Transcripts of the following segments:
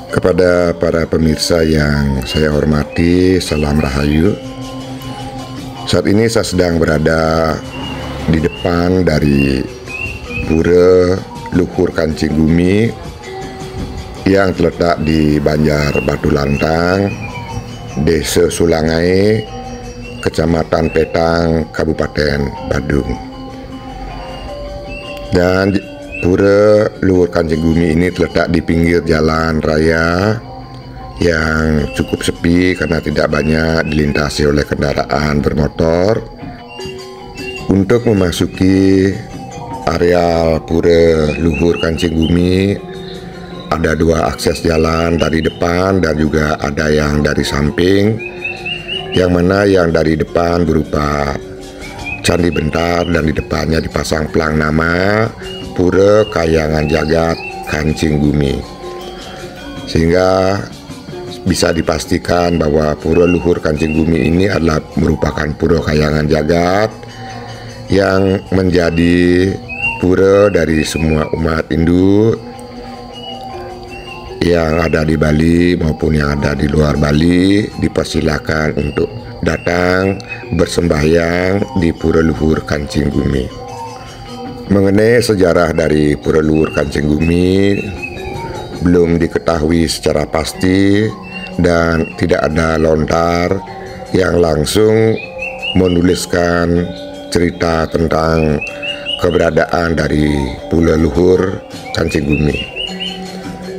Kepada para pemirsa yang saya hormati, salam rahayu. Saat ini saya sedang berada di depan dari Pura Luhur Kancing Gumi yang terletak di Banjar Batu Lantang, Desa Sulangai, Kecamatan Petang, Kabupaten Badung. Dan Pura Luhur Kancing Gumi ini terletak di pinggir jalan raya yang cukup sepi karena tidak banyak dilintasi oleh kendaraan bermotor. Untuk memasuki areal Pura Luhur Kancing Gumi ada dua akses jalan, dari depan dan juga ada yang dari samping, yang mana yang dari depan berupa Candi Bentar dan di depannya dipasang pelang nama Pura Kahyangan Jagat Kancing Gumi, sehingga bisa dipastikan bahwa Pura Luhur Kancing Gumi ini adalah merupakan Pura Kahyangan Jagat yang menjadi pura dari semua umat Hindu yang ada di Bali maupun yang ada di luar Bali. Dipersilakan untuk datang bersembahyang di Pura Luhur Kancing Gumi. Mengenai sejarah dari Pura Luhur Kancing Gumi belum diketahui secara pasti dan tidak ada lontar yang langsung menuliskan cerita tentang keberadaan dari Pura Luhur Kancing Gumi.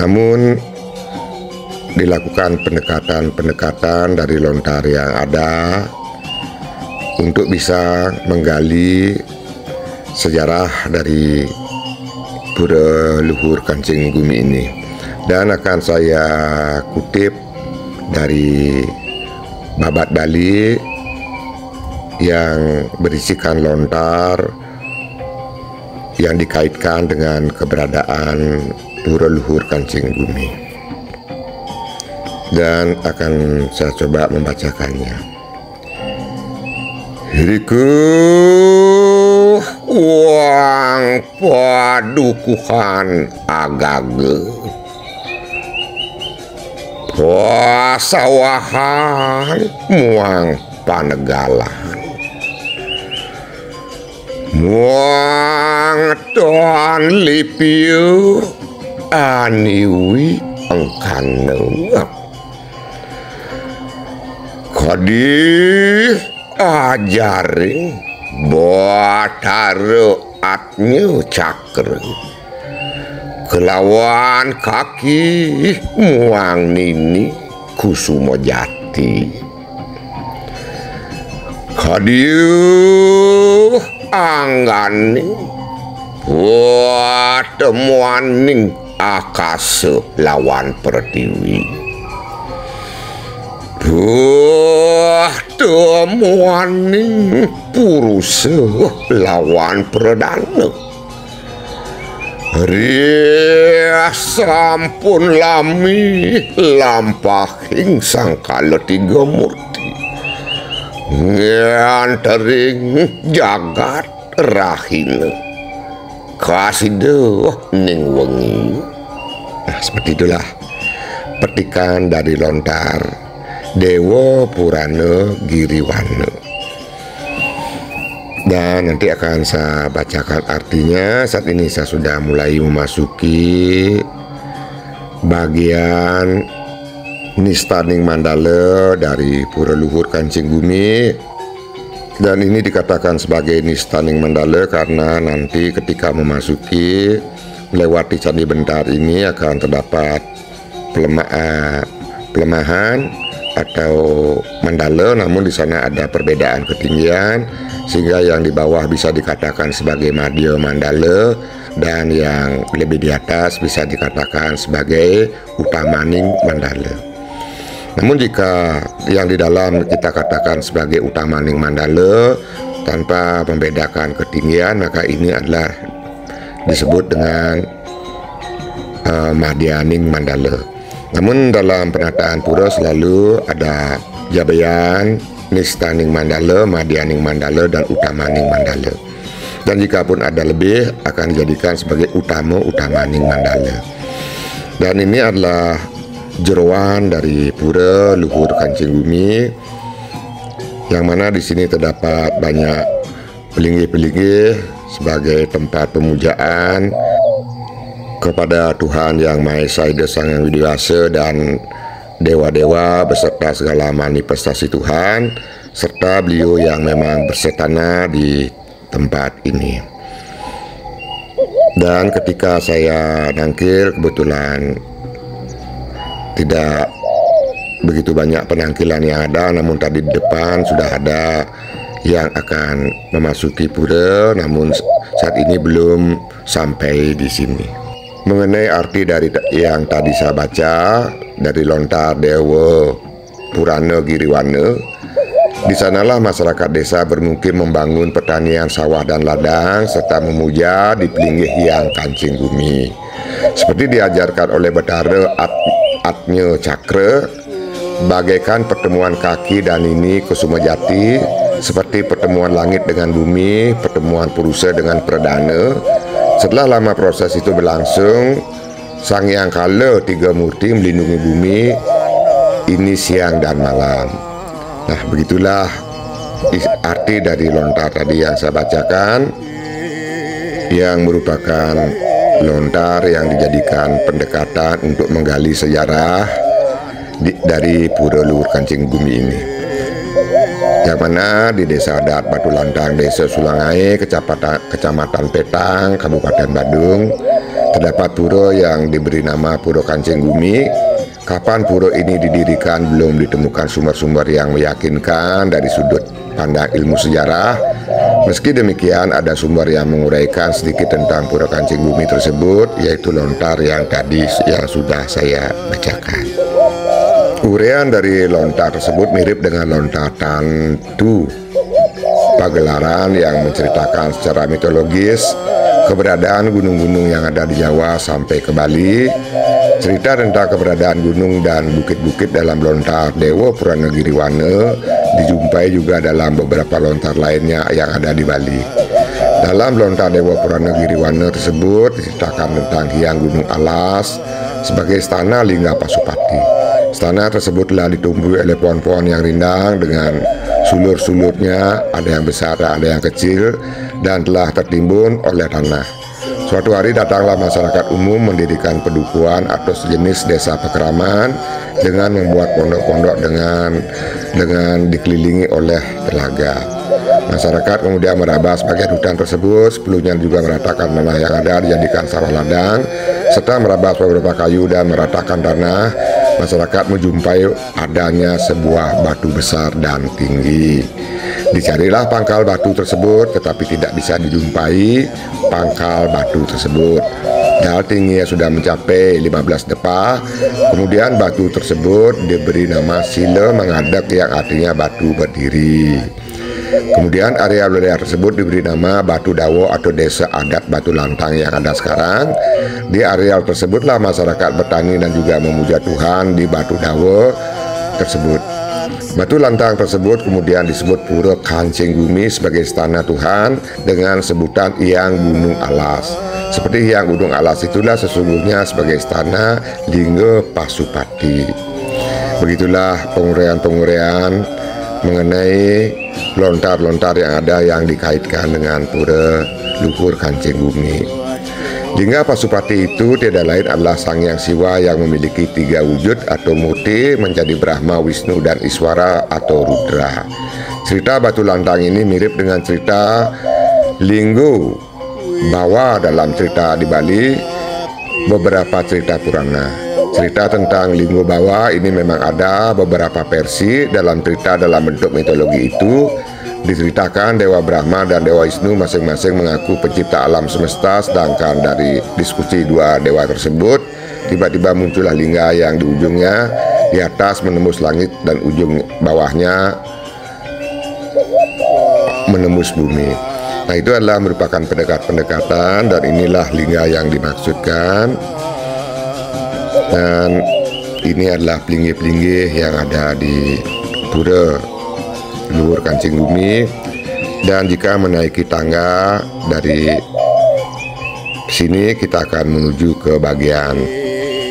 Namun dilakukan pendekatan-pendekatan dari lontar yang ada untuk bisa menggali sejarah dari Pura Luhur Kancing Gumi ini, dan akan saya kutip dari Babat Bali yang berisikan lontar yang dikaitkan dengan keberadaan Pura Luhur Kancing Gumi, dan akan saya coba membacakannya. Hiriku uang padukuhan agage pasawahan muang panegalan muang ton lipiu aniwi engkaneng kadih ajaring batare atnya cakra kelawan kaki muang nini kusumo jati kadiu anggani temuaning akase lawan pertiwi temuaning purusa lawan perdana ria sampun lami lampahing sangkala tiga murti ngantering jagat rahina kasida ning wengi. Nah, seperti itulah petikan dari lontar Dewa Purana Giriwana, dan nanti akan saya bacakan artinya. Saat ini saya sudah mulai memasuki bagian Nistaning Mandala dari Pura Luhur Kancing Gumi, dan ini dikatakan sebagai Nistaning Mandala karena nanti ketika memasuki melewati Candi Bentar ini akan terdapat pelemahan atau mandala, namun di sana ada perbedaan ketinggian sehingga yang di bawah bisa dikatakan sebagai Madya Mandala dan yang lebih di atas bisa dikatakan sebagai Utamaning Mandala. Namun jika yang di dalam kita katakan sebagai Utamaning Mandala tanpa membedakan ketinggian, maka ini adalah disebut dengan Madyaning Mandala. Namun dalam penataan pura selalu ada Jabayan, Nistaning Mandala, Madyaning Mandala, dan Utamaning Mandala. Dan jika pun ada lebih akan dijadikan sebagai Utamaning Mandala. Dan ini adalah jeroan dari pura luhur Kancing Bumi, yang mana di sini terdapat banyak pelinggih-pelinggih sebagai tempat pemujaan kepada Tuhan Yang Maha Esa Sang Yang Widiwasa dan dewa-dewa beserta segala manifestasi Tuhan, serta beliau yang memang bersetana di tempat ini. Dan ketika saya nangkil, kebetulan tidak begitu banyak penangkilan yang ada, namun tadi di depan sudah ada yang akan memasuki pura, namun saat ini belum sampai di sini. Mengenai arti dari yang tadi saya baca dari lontar Dewa Purana Giriwana, di sanalah masyarakat desa bermukim membangun pertanian sawah dan ladang serta memuja di pelinggih Hyang Kancing Bumi. Seperti diajarkan oleh Bathara Atnya Cakra, bagaikan pertemuan kaki dan ini Kusuma Jati, seperti pertemuan langit dengan bumi, pertemuan Purusa dengan Perdana. Setelah lama proses itu berlangsung, Sang Hyang Kala tiga murti melindungi bumi ini siang dan malam. Nah, begitulah arti dari lontar tadi yang saya bacakan, yang merupakan lontar yang dijadikan pendekatan untuk menggali sejarah dari pura luhur Kancing Bumi ini, yang mana di desa adat Batu Lantang, Desa Sulangai, Kecamatan Petang, Kabupaten Badung, terdapat pura yang diberi nama Pura Kancing Bumi. Kapan pura ini didirikan belum ditemukan sumber-sumber yang meyakinkan dari sudut pandang ilmu sejarah. Meski demikian, ada sumber yang menguraikan sedikit tentang Pura Kancing Bumi tersebut, yaitu lontar yang tadi yang sudah saya bacakan. Uraian dari lontar tersebut mirip dengan lontar Tantu Pagelaran yang menceritakan secara mitologis keberadaan gunung-gunung yang ada di Jawa sampai ke Bali. Cerita tentang keberadaan gunung dan bukit-bukit dalam lontar Dewa Purana Giriwana dijumpai juga dalam beberapa lontar lainnya yang ada di Bali. Dalam lontar Dewa Purana Giriwana tersebut diceritakan tentang Hyang Gunung Alas sebagai istana Lingga Pasupati. Istana tersebut telah ditumbuhi oleh pohon-pohon yang rindang dengan sulur-sulurnya, ada yang besar dan ada yang kecil, dan telah tertimbun oleh tanah. Suatu hari datanglah masyarakat umum mendirikan pedukuhan atau sejenis desa pekeraman dengan membuat pondok-pondok dengan dikelilingi oleh telaga. Masyarakat kemudian merabah sebagian hutan tersebut, sebelumnya juga meratakan tanah yang ada dijadikan sawah ladang, serta merabah beberapa kayu dan meratakan tanah. Masyarakat menjumpai adanya sebuah batu besar dan tinggi. Dicarilah pangkal batu tersebut, tetapi tidak bisa dijumpai pangkal batu tersebut. Dan tingginya sudah mencapai 15 depah. Kemudian batu tersebut diberi nama Sila Mengadek yang artinya batu berdiri. Kemudian area wilayah tersebut diberi nama Batu Dawo atau Desa Adat Batu Lantang yang ada sekarang. Di areal tersebutlah masyarakat bertani dan juga memuja Tuhan di Batu Dawo tersebut. Batu Lantang tersebut kemudian disebut Pura Kancing Bumi sebagai istana Tuhan dengan sebutan Hyang Gunung Alas. Seperti Hyang Gunung Alas itulah sesungguhnya sebagai istana Lingga Pasupati. Begitulah penguraian mengenai lontar-lontar yang ada yang dikaitkan dengan pura luhur Kancing Bumi. Lingga Pasupati itu tidak lain adalah Sang Hyang Siwa yang memiliki tiga wujud atau murti menjadi Brahma, Wisnu, dan Iswara atau Rudra. Cerita Batu Lantang ini mirip dengan cerita Linggo Bawa dalam cerita di Bali, beberapa cerita Purana. Cerita tentang Linggo Bawa ini memang ada beberapa versi dalam cerita dalam bentuk mitologi itu. Diceritakan Dewa Brahma dan Dewa Wisnu masing-masing mengaku pencipta alam semesta, sedangkan dari diskusi dua dewa tersebut tiba-tiba muncullah lingga yang di ujungnya di atas menembus langit dan ujung bawahnya menembus bumi. Nah, itu adalah merupakan pendekatan dan inilah lingga yang dimaksudkan. Dan ini adalah pelinggih-pelinggih yang ada di pura luhur Kancing Bumi. Dan jika menaiki tangga dari sini kita akan menuju ke bagian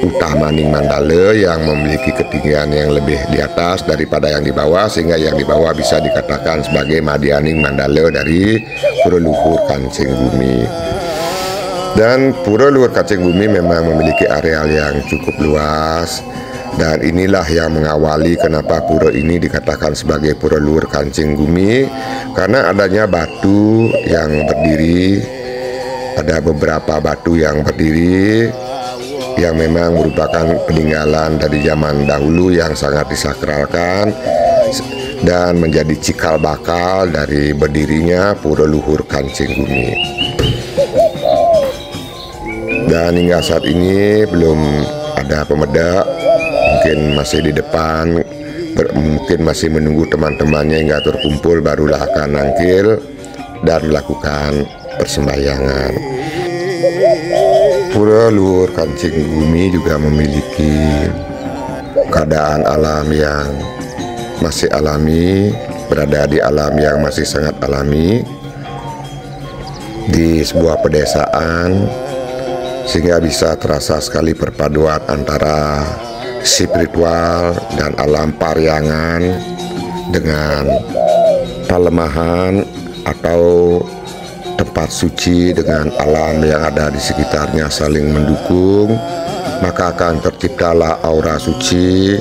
Utamaning Mandala yang memiliki ketinggian yang lebih di atas daripada yang di bawah, sehingga yang di bawah bisa dikatakan sebagai Madianing Mandala dari Pura Luhur Kancing Bumi. Dan Pura Luhur Kancing Bumi memang memiliki areal yang cukup luas, dan inilah yang mengawali kenapa pura ini dikatakan sebagai Pura Luhur Kancing Bumi, karena adanya batu yang berdiri. Ada beberapa batu yang berdiri yang memang merupakan peninggalan dari zaman dahulu yang sangat disakralkan dan menjadi cikal bakal dari berdirinya Pura Luhur Kancing Bumi. Dan hingga saat ini belum ada pemedak, mungkin masih di depan, mungkin masih menunggu teman-temannya hingga terkumpul, barulah akan nangkil dan melakukan persembahyangan. Pura Luhur Kancing Bumi juga memiliki keadaan alam yang masih alami, berada di alam yang masih sangat alami, di sebuah pedesaan, sehingga bisa terasa sekali perpaduan antara spiritual dan alam paryangan dengan palemahan atau tempat suci dengan alam yang ada di sekitarnya saling mendukung, maka akan terciptalah aura suci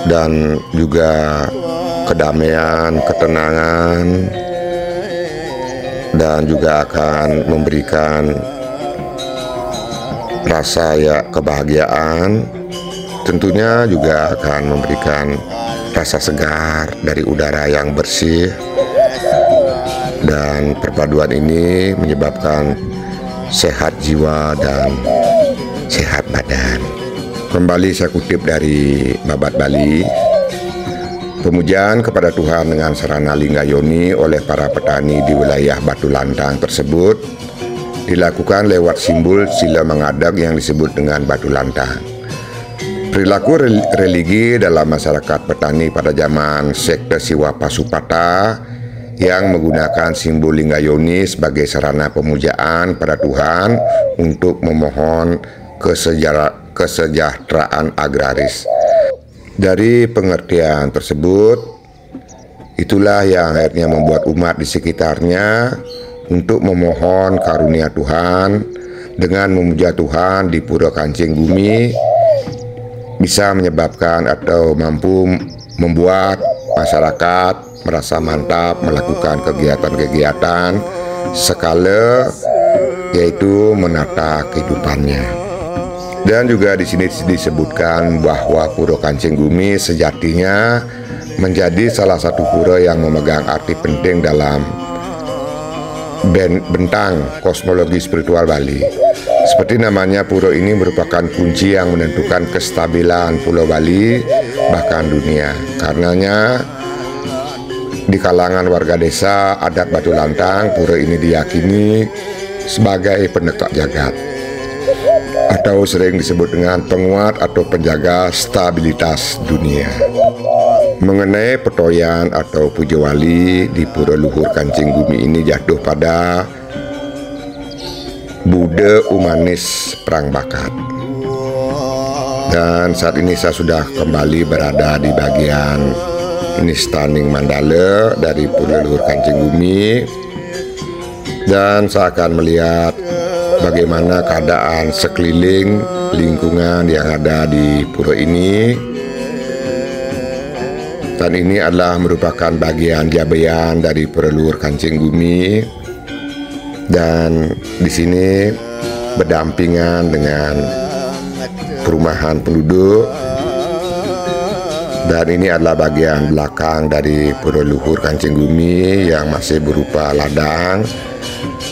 dan juga kedamaian, ketenangan, dan juga akan memberikan rasa kebahagiaan. Tentunya juga akan memberikan rasa segar dari udara yang bersih, dan perpaduan ini menyebabkan sehat jiwa dan sehat badan. Kembali saya kutip dari Babat Bali. Pemujaan kepada Tuhan dengan sarana Linggayoni oleh para petani di wilayah Batu Lantang tersebut dilakukan lewat simbol sila mengadap yang disebut dengan Batu Lantang. Perilaku religi dalam masyarakat petani pada zaman sekte Siwa Pasupata yang menggunakan simbol Linggayoni sebagai sarana pemujaan pada Tuhan untuk memohon kesejahteraan agraris. Dari pengertian tersebut, itulah yang akhirnya membuat umat di sekitarnya untuk memohon karunia Tuhan dengan memuja Tuhan di Pura Kancing Bumi bisa menyebabkan atau mampu membuat masyarakat merasa mantap melakukan kegiatan-kegiatan skala, yaitu menata kehidupannya. Dan juga di sini disebutkan bahwa Pura Kancing Bumi sejatinya menjadi salah satu pura yang memegang arti penting dalam bentang kosmologi spiritual Bali. Seperti namanya, pura ini merupakan kunci yang menentukan kestabilan Pulau Bali bahkan dunia. Karenanya di kalangan warga desa adat Batu Lantang, pura ini diyakini sebagai pendekat jagat atau sering disebut dengan penguat atau penjaga stabilitas dunia. Mengenai petoyan atau puja wali di Pura Luhur Kancing Bumi ini jatuh pada Buddha Humanis Perang Bakat. Dan saat ini saya sudah kembali berada di bagian ini Standing Mandala dari Pura Luhur Kancing Bumi, dan saya akan melihat bagaimana keadaan sekeliling lingkungan yang ada di pura ini. Dan ini adalah merupakan bagian jabean dari Pura Luhur Kancing Bumi, dan di sini berdampingan dengan perumahan penduduk. Dan ini adalah bagian belakang dari Pura Luhur Kancing Bumi yang masih berupa ladang,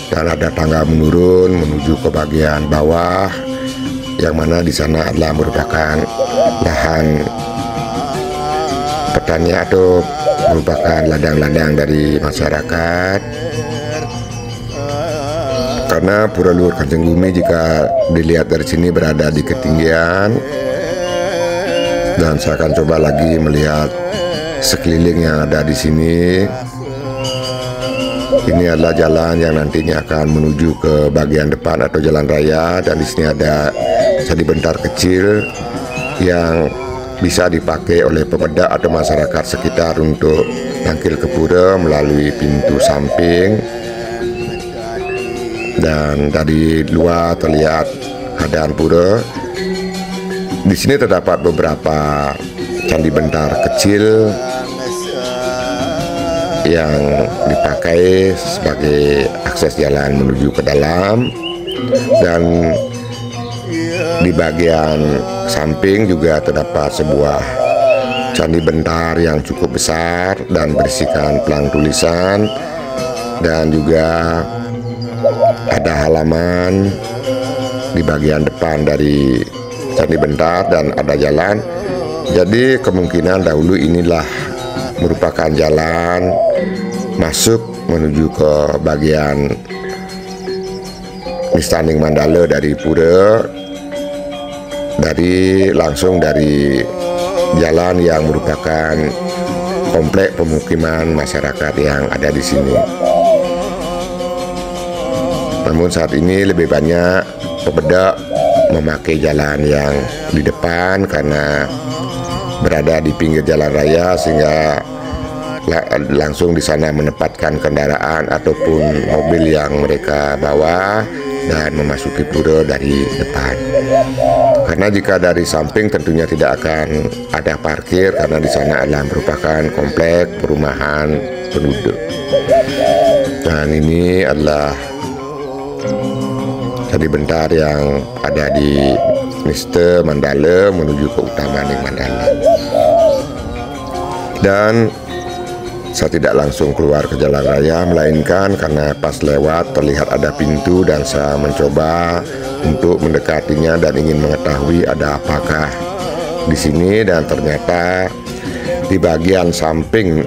dan ada tangga menurun menuju ke bagian bawah, yang mana di sana adalah merupakan lahan pertanian atau merupakan ladang-ladang dari masyarakat. Karena Pura Luhur Kancing Bumi jika dilihat dari sini berada di ketinggian, dan saya akan coba lagi melihat sekeliling yang ada di sini. Ini adalah jalan yang nantinya akan menuju ke bagian depan atau jalan raya, dan di sini ada candi bentar kecil yang bisa dipakai oleh pemuda atau masyarakat sekitar untuk nangkil ke pura melalui pintu samping. Dan dari luar terlihat keadaan pura. Di sini terdapat beberapa candi bentar kecil yang dipakai sebagai akses jalan menuju ke dalam, dan di bagian samping juga terdapat sebuah candi bentar yang cukup besar dan berisikan pelang tulisan, dan juga ada halaman di bagian depan dari candi bentar dan ada jalan. Jadi kemungkinan dahulu inilah merupakan jalan masuk menuju ke bagian Nistaning Mandala dari pura, langsung dari jalan yang merupakan komplek pemukiman masyarakat yang ada di sini. Namun saat ini lebih banyak pemuda memakai jalan yang di depan karena berada di pinggir jalan raya, sehingga langsung di sana menempatkan kendaraan ataupun mobil yang mereka bawa dan memasuki pura dari depan. Karena jika dari samping tentunya tidak akan ada parkir karena di sana adalah merupakan komplek perumahan penduduk. Dan ini adalah candi bentar yang ada di Nista Mandala menuju ke Utamaning Mandala. Dan saya tidak langsung keluar ke jalan raya, melainkan karena pas lewat terlihat ada pintu dan saya mencoba untuk mendekatinya dan ingin mengetahui ada apakah di sini. Dan ternyata di bagian samping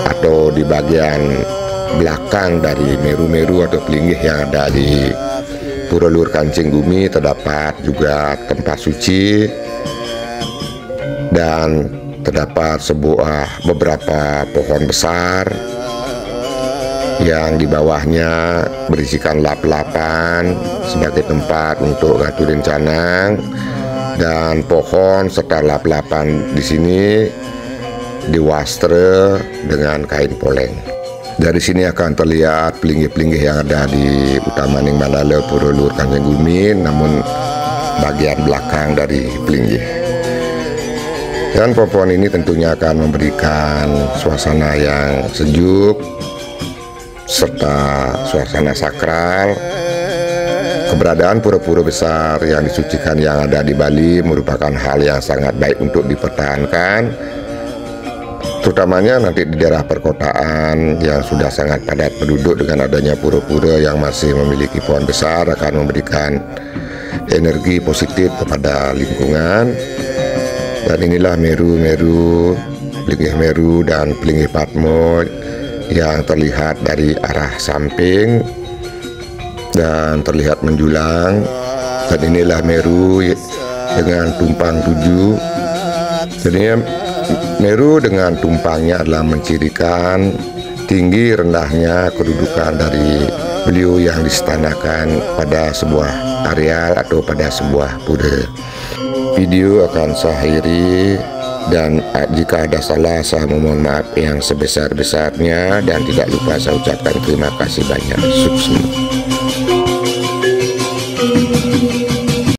atau di bagian belakang dari meru-meru atau pelinggih yang ada di Pura Luhur Kancing Bumi terdapat juga tempat suci, dan terdapat beberapa pohon besar yang di bawahnya berisikan lap-lapan sebagai tempat untuk ngaturin canang, dan pohon serta lap-lapan di sini diwastre dengan kain poleng. Dari sini akan terlihat pelinggih-pelinggih yang ada di Utamaning Mandala Pura Luhur Kancing Bumi, namun bagian belakang dari pelinggih. Dan pohon ini tentunya akan memberikan suasana yang sejuk serta suasana sakral. Keberadaan pura-pura besar yang disucikan yang ada di Bali merupakan hal yang sangat baik untuk dipertahankan, terutamanya nanti di daerah perkotaan yang sudah sangat padat penduduk. Dengan adanya pura-pura yang masih memiliki pohon besar akan memberikan energi positif kepada lingkungan. Dan inilah meru-meru, pelinggih meru dan pelinggih Patmo yang terlihat dari arah samping dan terlihat menjulang. Dan inilah meru dengan tumpang 7. Jadinya meru dengan tumpangnya adalah mencirikan tinggi rendahnya kedudukan dari beliau yang disetanakan pada sebuah areal atau pada sebuah pura. Video akan saya akhiri, dan jika ada salah saya memohon maaf yang sebesar-besarnya, dan tidak lupa saya ucapkan terima kasih banyak. Sukses.